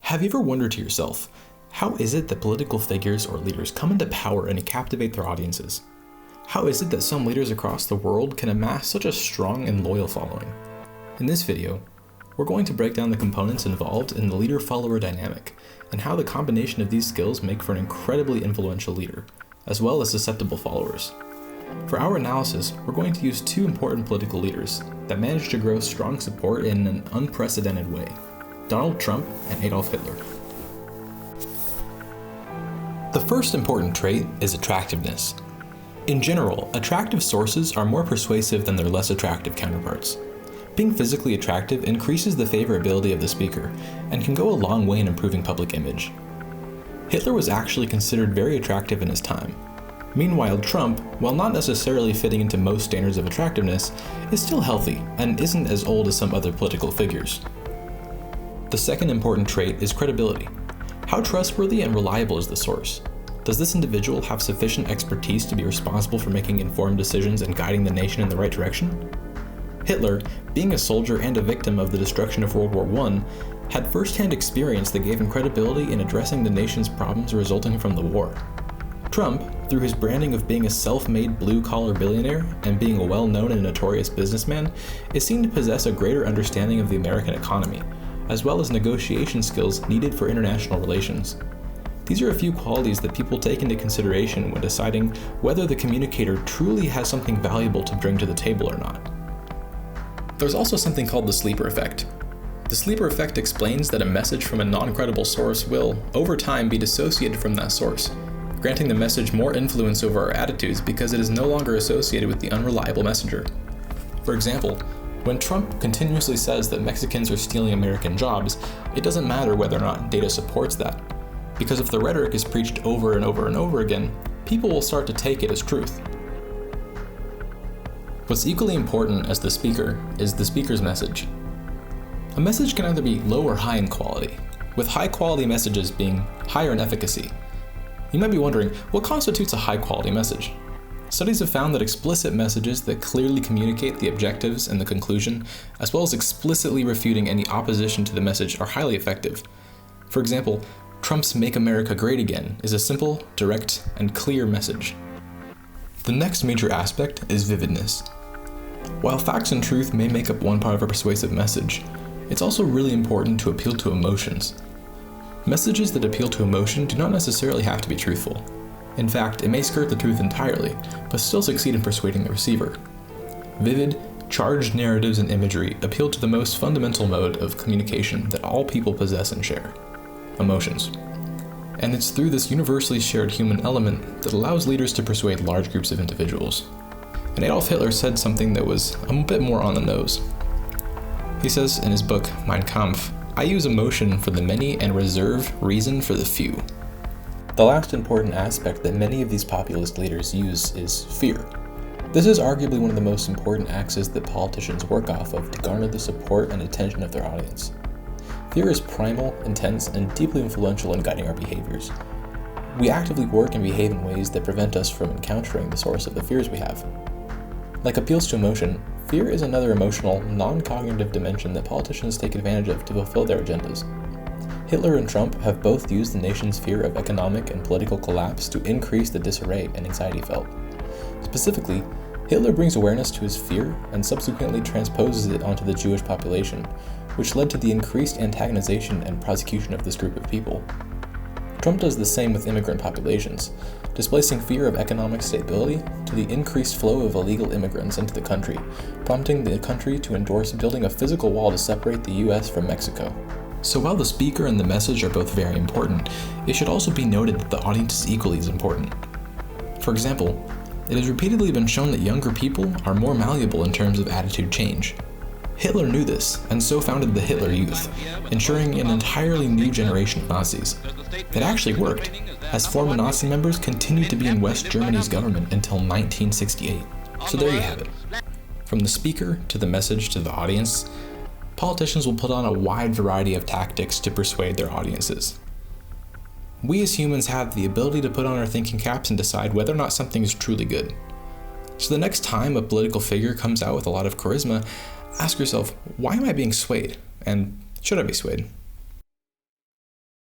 Have you ever wondered to yourself, how is it that political figures or leaders come into power and captivate their audiences? How is it that some leaders across the world can amass such a strong and loyal following? In this video, we're going to break down the components involved in the leader-follower dynamic and how the combination of these skills make for an incredibly influential leader, as well as susceptible followers. For our analysis, we're going to use two important political leaders that managed to grow strong support in an unprecedented way: Donald Trump and Adolf Hitler. The first important trait is attractiveness. In general, attractive sources are more persuasive than their less attractive counterparts. Being physically attractive increases the favorability of the speaker and can go a long way in improving public image. Hitler was actually considered very attractive in his time. Meanwhile, Trump, while not necessarily fitting into most standards of attractiveness, is still healthy and isn't as old as some other political figures. The second important trait is credibility. How trustworthy and reliable is the source? Does this individual have sufficient expertise to be responsible for making informed decisions and guiding the nation in the right direction? Hitler, being a soldier and a victim of the destruction of World War I, had first-hand experience that gave him credibility in addressing the nation's problems resulting from the war. Trump, through his branding of being a self-made blue-collar billionaire and being a well-known and notorious businessman, is seen to possess a greater understanding of the American economy, as well as negotiation skills needed for international relations. These are a few qualities that people take into consideration when deciding whether the communicator truly has something valuable to bring to the table or not. There's also something called the sleeper effect. The sleeper effect explains that a message from a non-credible source will, over time, be dissociated from that source, granting the message more influence over our attitudes because it is no longer associated with the unreliable messenger. For example, when Trump continuously says that Mexicans are stealing American jobs, it doesn't matter whether or not data supports that, because if the rhetoric is preached over and over and over again, people will start to take it as truth. What's equally important as the speaker is the speaker's message. A message can either be low or high in quality, with high-quality messages being higher in efficacy. You might be wondering, what constitutes a high-quality message? Studies have found that explicit messages that clearly communicate the objectives and the conclusion, as well as explicitly refuting any opposition to the message, are highly effective. For example, Trump's "Make America Great Again" is a simple, direct, and clear message. The next major aspect is vividness. While facts and truth may make up one part of a persuasive message, it's also really important to appeal to emotions. Messages that appeal to emotion do not necessarily have to be truthful. In fact, it may skirt the truth entirely, but still succeed in persuading the receiver. Vivid, charged narratives and imagery appeal to the most fundamental mode of communication that all people possess and share: emotions. And it's through this universally shared human element that allows leaders to persuade large groups of individuals. And Adolf Hitler said something that was a bit more on the nose. He says in his book, Mein Kampf, "I use emotion for the many and reserve reason for the few." The last important aspect that many of these populist leaders use is fear. This is arguably one of the most important axes that politicians work off of to garner the support and attention of their audience. Fear is primal, intense, and deeply influential in guiding our behaviors. We actively work and behave in ways that prevent us from encountering the source of the fears we have. Like appeals to emotion, fear is another emotional, non-cognitive dimension that politicians take advantage of to fulfill their agendas. Hitler and Trump have both used the nation's fear of economic and political collapse to increase the disarray and anxiety felt. Specifically, Hitler brings awareness to his fear and subsequently transposes it onto the Jewish population, which led to the increased antagonization and prosecution of this group of people. Trump does the same with immigrant populations, displacing fear of economic stability to the increased flow of illegal immigrants into the country, prompting the country to endorse building a physical wall to separate the US from Mexico. So while the speaker and the message are both very important, it should also be noted that the audience is equally as important. For example, it has repeatedly been shown that younger people are more malleable in terms of attitude change. Hitler knew this, and so founded the Hitler Youth, ensuring an entirely new generation of Nazis. It actually worked, as former Nazi members continued to be in West Germany's government until 1968. So there you have it. From the speaker to the message to the audience, politicians will put on a wide variety of tactics to persuade their audiences. We as humans have the ability to put on our thinking caps and decide whether or not something is truly good. So the next time a political figure comes out with a lot of charisma, ask yourself, why am I being swayed? And should I be swayed?